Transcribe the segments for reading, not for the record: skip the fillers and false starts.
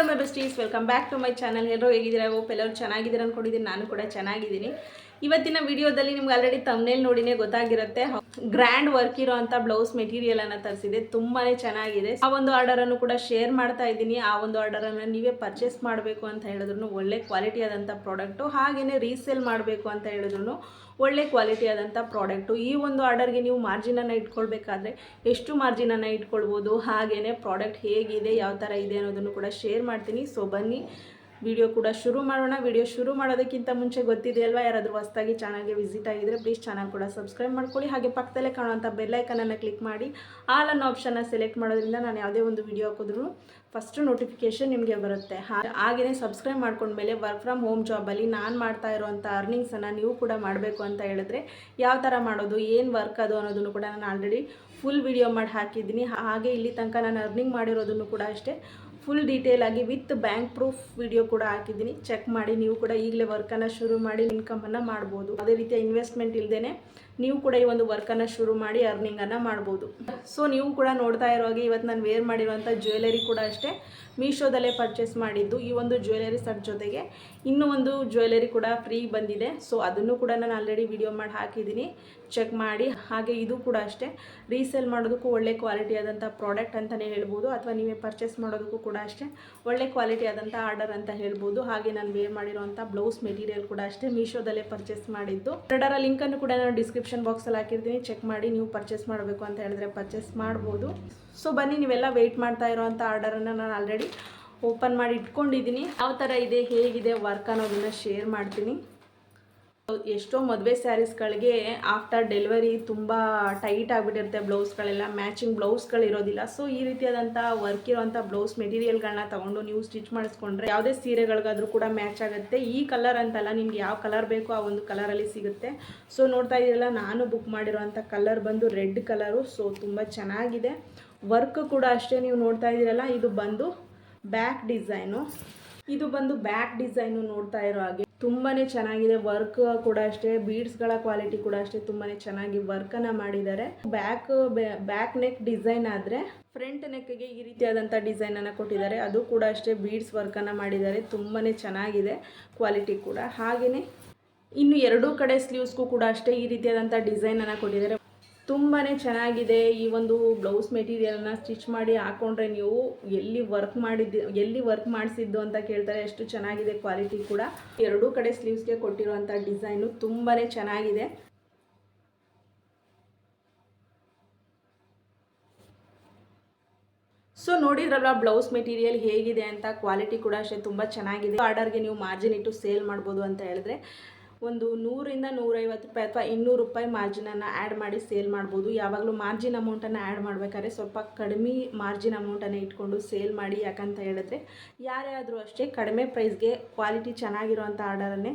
Hello my besties, welcome back to my channel. ಎಲ್ಲರೂ ಹೇಗಿದ್ದೀರಾ? ಎಲ್ಲರೂ ಚೆನ್ನಾಗಿದ್ದೀರಾ ಅಂದ್ಕೊಂಡಿದ್ದೀನಿ. ನಾನು ಕೂಡ ಚೆನ್ನಾಗಿದ್ದೀನಿ. ಇವತ್ತಿನ ವಿಡಿಯೋದಲ್ಲಿ ನಿಮ್ಗೆ ಆಲ್ರೆಡಿ ತಮ್ನೇಲ್ ನೋಡಿನೇ ಗೊತ್ತಾಗಿರುತ್ತೆ. ಗ್ರ್ಯಾಂಡ್ ವರ್ಕ್ ಇರೋ ಅಂತ ಬ್ಲೌಸ್ ಮೆಟೀರಿಯಲ್ ಅನ್ನು ತರಿಸಿದೆ. ತುಂಬಾ ಚೆನ್ನಾಗಿದೆ. ಆ ಒಂದು ಆರ್ಡರನ್ನು ಕೂಡ ಶೇರ್ ಮಾಡ್ತಾ ಇದ್ದೀನಿ. ಆ ಒಂದು ಆರ್ಡರನ್ನು ನೀವೇ ಪರ್ಚೇಸ್ ಮಾಡಬೇಕು ಅಂತ ಹೇಳಿದ್ರು ಒಳ್ಳೆ ಕ್ವಾಲಿಟಿ ಆದಂಥ ಪ್ರಾಡಕ್ಟು, ಹಾಗೆಯೇ ರೀಸೇಲ್ ಮಾಡಬೇಕು ಅಂತ ಹೇಳಿದ್ರು ಒಳ್ಳೆ ಕ್ವಾಲಿಟಿ ಆದಂಥ ಪ್ರಾಡಕ್ಟು. ಈ ಒಂದು ಆರ್ಡರ್ಗೆ ನೀವು ಮಾರ್ಜಿನನ್ನು ಇಟ್ಕೊಳ್ಬೇಕಾದ್ರೆ ಎಷ್ಟು ಮಾರ್ಜಿನನ್ನು ಇಟ್ಕೊಳ್ಬೋದು, ಹಾಗೆಯೇ ಪ್ರಾಡಕ್ಟ್ ಹೇಗಿದೆ, ಯಾವ ಥರ ಇದೆ ಅನ್ನೋದನ್ನು ಕೂಡ ಶೇರ್ ಮಾಡ್ತೀನಿ. ಸೊ ಬನ್ನಿ ವಿಡಿಯೋ ಕೂಡ ಶುರು ಮಾಡೋಣ. ವಿಡಿಯೋ ಶುರು ಮಾಡೋದಕ್ಕಿಂತ ಮುಂಚೆ ಗೊತ್ತಿದೆಯಲ್ವಾ, ಯಾರಾದರೂ ಹೊಸದಾಗಿ ಚಾನಲ್ಗೆ ವಿಸಿಟ್ ಆಗಿದ್ದರೆ ಪ್ಲೀಸ್ ಚಾನಲ್ ಕೂಡ ಸಬ್ಸ್ಕ್ರೈಬ್ ಮಾಡ್ಕೊಳ್ಳಿ. ಹಾಗೆ ಪಕ್ಕದಲ್ಲೇ ಕಾಣುವಂಥ ಬೆಲ್ಲೈಕನನ್ನು ಕ್ಲಿಕ್ ಮಾಡಿ ಆಲ್ ಅನ್ನೋ ಆಪ್ಷನ್ನ ಸೆಲೆಕ್ಟ್ ಮಾಡೋದ್ರಿಂದ ನಾನು ಯಾವುದೇ ಒಂದು ವಿಡಿಯೋ ಹಾಕಿದ್ರೂ ಫಸ್ಟು ನೋಟಿಫಿಕೇಷನ್ ನಿಮಗೆ ಬರುತ್ತೆ. ಹಾಗೆಯೇ ಸಬ್ಸ್ಕ್ರೈಬ್ ಮಾಡ್ಕೊಂಡ್ಮೇಲೆ ವರ್ಕ್ ಫ್ರಮ್ ಹೋಮ್ ಜಾಬಲ್ಲಿ ನಾನು ಮಾಡ್ತಾ ಇರೋವಂಥ ಅರ್ನಿಂಗ್ಸನ್ನು ನೀವು ಕೂಡ ಮಾಡಬೇಕು ಅಂತ ಹೇಳಿದ್ರೆ ಯಾವ ಥರ ಮಾಡೋದು, ಏನು ವರ್ಕ್ ಅದು ಅನ್ನೋದನ್ನು ಕೂಡ ನಾನು ಆಲ್ರೆಡಿ ಫುಲ್ ವಿಡಿಯೋ ಮಾಡಿ ಹಾಕಿದ್ದೀನಿ. ಹಾಗೆ ಇಲ್ಲಿ ತನಕ ನಾನು ಅರ್ನಿಂಗ್ ಮಾಡಿರೋದನ್ನು ಕೂಡ ಅಷ್ಟೇ ಫುಲ್ ಡೀಟೇಲ್ ಆಗಿ ವಿತ್ ಬ್ಯಾಂಕ್ ಪ್ರೂಫ್ ವಿಡಿಯೋ ಕೂಡ ಹಾಕಿದ್ದೀನಿ. ಚೆಕ್ ಮಾಡಿ ನೀವು ಕೂಡ ಈಗಲೇ ವರ್ಕನ್ನು ಶುರು ಮಾಡಿ ಇನ್ಕಮನ್ನು ಮಾಡ್ಬೋದು. ಅದೇ ರೀತಿಯ ಇನ್ವೆಸ್ಟ್ಮೆಂಟ್ ಇಲ್ಲದೇ ನೀವು ಕೂಡ ಈ ಒಂದು ವರ್ಕನ್ನು ಶುರು ಮಾಡಿ ಅರ್ನಿಂಗನ್ನು ಮಾಡ್ಬೋದು. ಸೊ ನೀವು ಕೂಡ ನೋಡ್ತಾ ಇರೋ ಹಾಗೆ ಇವತ್ತು ನಾನು ವೇರ್ ಮಾಡಿರುವಂಥ ಜ್ಯುವೆಲರಿ ಕೂಡ ಅಷ್ಟೇ ಮೀಶೋದಲ್ಲೇ ಪರ್ಚೇಸ್ ಮಾಡಿದ್ದು. ಈ ಒಂದು ಜ್ಯುವೆಲರಿ ಸೆಟ್ ಜೊತೆಗೆ ಇನ್ನೂ ಒಂದು ಜ್ಯುವೆಲರಿ ಕೂಡ ಫ್ರೀ ಬಂದಿದೆ. ಸೊ ಅದನ್ನು ಕೂಡ ನಾನು ಆಲ್ರೆಡಿ ವಿಡಿಯೋ ಮಾಡಿ ಹಾಕಿದ್ದೀನಿ, ಚೆಕ್ ಮಾಡಿ. ಹಾಗೆ ಇದು ಕೂಡ ಅಷ್ಟೇ ರೀಸೇಲ್ ಮಾಡೋದಕ್ಕೂ ಒಳ್ಳೆ ಕ್ವಾಲಿಟಿ ಆದಂಥ ಪ್ರಾಡಕ್ಟ್ ಅಂತಲೇ ಹೇಳ್ಬೋದು, ಅಥವಾ ನೀವೇ ಪರ್ಚೇಸ್ ಮಾಡೋದಕ್ಕೂ ಕೂಡ ಅಷ್ಟೇ ಒಳ್ಳೆ ಕ್ವಾಲಿಟಿ ಆದಂಥ ಆರ್ಡರ್ ಅಂತ ಹೇಳ್ಬೋದು. ಹಾಗೆ ನಾನು ವೇರ್ ಮಾಡಿರೋಂಥ ಬ್ಲೌಸ್ ಮೆಟೀರಿಯಲ್ ಕೂಡ ಅಷ್ಟೇ ಮೀಶೋದಲ್ಲೇ ಪರ್ಚೇಸ್ ಮಾಡಿದ್ದು. ಎರಡರ ಲಿಂಕನ್ನು ಕೂಡ ನಾನು ಡಿಸ್ಕ್ರಿಪ್ಷನ್ ಬಾಕ್ಸಲ್ಲಿ ಹಾಕಿರ್ತೀನಿ, ಚೆಕ್ ಮಾಡಿ. ನೀವು ಪರ್ಚೇಸ್ ಮಾಡಬೇಕು ಅಂತ ಹೇಳಿದ್ರೆ ಪರ್ಚೇಸ್ ಮಾಡ್ಬೋದು. ಸೊ ಬನ್ನಿ, ನೀವೆಲ್ಲ ವೆಯ್ಟ್ ಮಾಡ್ತಾ ಇರೋವಂಥ ಆರ್ಡರನ್ನು ನಾನು ಆಲ್ರೆಡಿ ಓಪನ್ ಮಾಡಿ ಇಟ್ಕೊಂಡಿದ್ದೀನಿ. ಯಾವ ಥರ ಇದೆ, ಹೇಗಿದೆ ವರ್ಕ್ ಅನ್ನೋದನ್ನು ಶೇರ್ ಮಾಡ್ತೀನಿ. ಎಷ್ಟೋ ಮದುವೆ ಸ್ಯಾರೀಸ್ಗಳಿಗೆ ಆಫ್ಟರ್ ಡೆಲಿವರಿ ತುಂಬ ಟೈಟ್ ಆಗಿಬಿಟ್ಟಿರುತ್ತೆ, ಬ್ಲೌಸ್ಗಳೆಲ್ಲ ಮ್ಯಾಚಿಂಗ್ ಬ್ಲೌಸ್ಗಳಿರೋದಿಲ್ಲ. ಸೊ ಈ ರೀತಿಯಾದಂಥ ವರ್ಕ್ ಇರೋವಂಥ ಬ್ಲೌಸ್ ಮೆಟೀರಿಯಲ್ಗಳನ್ನ ತೊಗೊಂಡು ನೀವು ಸ್ಟಿಚ್ ಮಾಡಿಸ್ಕೊಂಡ್ರೆ ಯಾವುದೇ ಸೀರೆಗಳಿಗಾದರೂ ಕೂಡ ಮ್ಯಾಚ್ ಆಗುತ್ತೆ. ಈ ಕಲರ್ ಅಂತಲ್ಲ, ನಿಮ್ಗೆ ಯಾವ ಕಲರ್ ಬೇಕೋ ಆ ಒಂದು ಕಲರಲ್ಲಿ ಸಿಗುತ್ತೆ. ಸೊ ನೋಡ್ತಾ ಇದ್ದೀರಲ್ಲ, ನಾನು ಬುಕ್ ಮಾಡಿರೋವಂಥ ಕಲರ್ ಬಂದು ರೆಡ್ ಕಲರು. ಸೊ ತುಂಬ ಚೆನ್ನಾಗಿದೆ. ವರ್ಕ್ ಕೂಡ ಅಷ್ಟೇ ನೀವು ನೋಡ್ತಾ ಇದ್ದೀರಲ್ಲ, ಇದು ಬಂದು ಬ್ಯಾಕ್ ಡಿಸೈನು ನೋಡ್ತಾ ಇರೋ ಹಾಗೆ ತುಂಬಾ ಚೆನ್ನಾಗಿದೆ. ವರ್ಕ್ ಕೂಡ ಅಷ್ಟೇ, ಬೀಡ್ಸ್ಗಳ ಕ್ವಾಲಿಟಿ ಕೂಡ ಅಷ್ಟೇ ತುಂಬಾ ಚೆನ್ನಾಗಿ ವರ್ಕನ್ನು ಮಾಡಿದ್ದಾರೆ. ಬ್ಯಾಕ್ ನೆಕ್ ಡಿಸೈನ್ ಆದರೆ ಫ್ರಂಟ್ ನೆಕ್ಗೆ ಈ ರೀತಿಯಾದಂಥ ಡಿಸೈನನ್ನು ಕೊಟ್ಟಿದ್ದಾರೆ. ಅದು ಕೂಡ ಅಷ್ಟೇ ಬೀಡ್ಸ್ ವರ್ಕನ್ನು ಮಾಡಿದ್ದಾರೆ. ತುಂಬಾ ಚೆನ್ನಾಗಿದೆ ಕ್ವಾಲಿಟಿ ಕೂಡ. ಹಾಗೆಯೇ ಇನ್ನು ಎರಡೂ ಕಡೆ ಸ್ಲೀವ್ಸ್ಗೂ ಕೂಡ ಅಷ್ಟೇ ಈ ರೀತಿಯಾದಂಥ ಡಿಸೈನನ್ನು ಕೊಟ್ಟಿದ್ದಾರೆ. ತುಂಬಾ ಚೆನ್ನಾಗಿದೆ. ಈ ಒಂದು ಬ್ಲೌಸ್ ಮೆಟೀರಿಯಲ್ನ ಸ್ಟಿಚ್ ಮಾಡಿ ಹಾಕ್ಕೊಂಡ್ರೆ ನೀವು ಎಲ್ಲಿ ವರ್ಕ್ ಮಾಡಿಸಿದ್ದು ಅಂತ ಕೇಳ್ತಾರೆ, ಎಷ್ಟು ಚೆನ್ನಾಗಿದೆ ಕ್ವಾಲಿಟಿ ಕೂಡ. ಎರಡೂ ಕಡೆ ಸ್ಲೀವ್ಸ್ಗೆ ಕೊಟ್ಟಿರುವಂಥ ಡಿಸೈನು ತುಂಬಾ ಚೆನ್ನಾಗಿದೆ. ಸೊ ನೋಡಿದ್ರಲ್ಲ ಬ್ಲೌಸ್ ಮೆಟೀರಿಯಲ್ ಹೇಗಿದೆ ಅಂತ. ಕ್ವಾಲಿಟಿ ಕೂಡ ಅಷ್ಟೇ ತುಂಬ ಚೆನ್ನಾಗಿದೆ. ಆರ್ಡರ್ಗೆ ನೀವು ಮಾರ್ಜಿನ್ ಇಟ್ಟು ಸೇಲ್ ಮಾಡ್ಬೋದು ಅಂತ ಹೇಳಿದ್ರೆ ಒಂದು 100ರಿಂದ 150 ರೂಪಾಯಿ ಅಥವಾ 200 ರೂಪಾಯಿ ಮಾರ್ಜಿನನ್ನು ಆ್ಯಡ್ ಮಾಡಿ ಸೇಲ್ ಮಾಡ್ಬೋದು. ಯಾವಾಗಲೂ ಮಾರ್ಜಿನ್ ಅಮೌಂಟನ್ನು ಆ್ಯಡ್ ಮಾಡಬೇಕಾದ್ರೆ ಸ್ವಲ್ಪ ಕಡಿಮೆ ಮಾರ್ಜಿನ್ ಅಮೌಂಟನ್ನು ಇಟ್ಕೊಂಡು ಸೇಲ್ ಮಾಡಿ. ಯಾಕಂತ ಹೇಳಿದ್ರೆ ಯಾರೇ ಆದರೂ ಅಷ್ಟೇ ಕಡಿಮೆ ಪ್ರೈಸ್ಗೆ ಕ್ವಾಲಿಟಿ ಚೆನ್ನಾಗಿರೋವಂಥ ಆರ್ಡರನ್ನೇ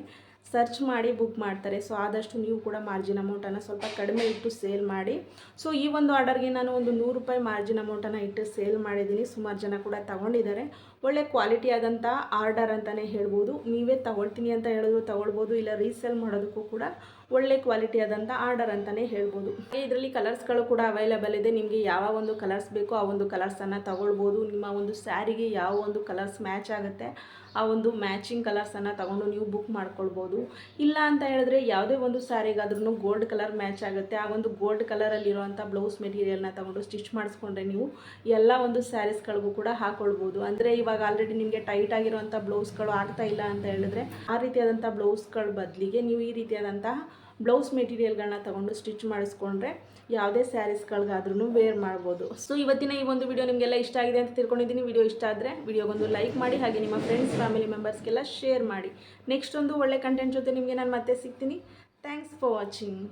ಸರ್ಚ್ ಮಾಡಿ ಬುಕ್ ಮಾಡ್ತಾರೆ. ಸೊ ಆದಷ್ಟು ನೀವು ಕೂಡ ಮಾರ್ಜಿನ್ ಅಮೌಂಟನ್ನು ಸ್ವಲ್ಪ ಕಡಿಮೆ ಇಟ್ಟು ಸೇಲ್ ಮಾಡಿ. ಸೊ ಈ ಒಂದು ಆರ್ಡರ್ಗೆ ನಾನು ಒಂದು 100 ರೂಪಾಯಿ ಮಾರ್ಜಿನ್ ಅಮೌಂಟನ್ನು ಇಟ್ಟು ಸೇಲ್ ಮಾಡಿದ್ದೀನಿ. ಸುಮಾರು ಜನ ಕೂಡ ತಗೊಂಡಿದ್ದಾರೆ. ಒಳ್ಳೆ ಕ್ವಾಲಿಟಿ ಆದಂಥ ಆರ್ಡರ್ ಅಂತಲೇ ಹೇಳ್ಬೋದು. ನೀವೇ ತಗೊಳ್ತೀನಿ ಅಂತ ಹೇಳಿದ್ರು ತಗೊಳ್ಬೋದು, ಇಲ್ಲ ರೀಸೇಲ್ ಮಾಡೋದಕ್ಕೂ ಕೂಡ ಒಳ್ಳೆ ಕ್ವಾಲಿಟಿ ಆದಂಥ ಆರ್ಡರ್ ಅಂತಲೇ ಹೇಳ್ಬೋದು. ಇದರಲ್ಲಿ ಕಲರ್ಸ್ಗಳು ಕೂಡ ಅವೈಲೇಬಲ್ ಇದೆ. ನಿಮಗೆ ಯಾವ ಒಂದು ಕಲರ್ಸ್ ಬೇಕೋ ಆ ಒಂದು ಕಲರ್ಸನ್ನು ತಗೊಳ್ಬೋದು. ನಿಮ್ಮ ಒಂದು ಸ್ಯಾರಿಗೆ ಯಾವ ಒಂದು ಕಲರ್ಸ್ ಮ್ಯಾಚ್ ಆಗುತ್ತೆ ಆ ಒಂದು ಮ್ಯಾಚಿಂಗ್ ಕಲರ್ಸನ್ನು ತಗೊಂಡು ನೀವು ಬುಕ್ ಮಾಡ್ಕೊಳ್ಬೋದು. ಇಲ್ಲ ಅಂತ ಹೇಳಿದ್ರೆ ಯಾವುದೇ ಒಂದು ಸ್ಯಾರಿಗಾದ್ರೂ ಗೋಲ್ಡ್ ಕಲರ್ ಮ್ಯಾಚ್ ಆಗುತ್ತೆ, ಆ ಒಂದು ಗೋಲ್ಡ್ ಕಲರಲ್ಲಿರುವಂಥ ಬ್ಲೌಸ್ ಮೆಟೀರಿಯಲ್ನ ತಗೊಂಡು ಸ್ಟಿಚ್ ಮಾಡಿಸ್ಕೊಂಡ್ರೆ ನೀವು ಎಲ್ಲ ಒಂದು ಸ್ಯಾರೀಸ್ಗಳಿಗೂ ಕೂಡ ಹಾಕ್ಕೊಳ್ಬೋದು. ಅಂದರೆ ಇವಾಗ ಆಲ್ರೆಡಿ ನಿಮಗೆ ಟೈಟ್ ಆಗಿರುವಂಥ ಬ್ಲೌಸ್ಗಳು ಆಗ್ತಾ ಇಲ್ಲ ಅಂತ ಹೇಳಿದ್ರೆ ಆ ರೀತಿಯಾದಂಥ ಬ್ಲೌಸ್ಗಳ ಬದಲಿಗೆ ನೀವು ಈ ರೀತಿಯಾದಂಥ ಬ್ಲೌಸ್ ಮೆಟೀರಿಯಲ್ಗಳನ್ನ ತಗೊಂಡು ಸ್ಟಿಚ್ ಮಾಡಿಸ್ಕೊಂಡ್ರೆ ಯಾವುದೇ ಸ್ಯಾರೀಸ್ಗಳಿಗಾದ್ರೂ ವೇರ್ ಮಾಡ್ಬೋದು. ಸೊ ಇವತ್ತಿನ ಈ ಒಂದು ವಿಡಿಯೋ ನಿಮಗೆಲ್ಲ ಇಷ್ಟ ಆಗಿದೆ ಅಂತ ತಿಳ್ಕೊಂಡಿದ್ದೀನಿ. ವಿಡಿಯೋ ಇಷ್ಟ ಆದರೆ ವಿಡಿಯೋಗೊಂದು ಲೈಕ್ ಮಾಡಿ, ಹಾಗೆ ನಿಮ್ಮ ಫ್ರೆಂಡ್ಸ್ ಫ್ಯಾಮಿಲಿ ಮೆಂಬರ್ಸ್ಗೆಲ್ಲ ಶೇರ್ ಮಾಡಿ. ನೆಕ್ಸ್ಟ್ ಒಂದು ಒಳ್ಳೆ ಕಂಟೆಂಟ್ ಜೊತೆ ನಿಮಗೆ ನಾನು ಮತ್ತೆ ಸಿಗ್ತೀನಿ. Thanks for watching.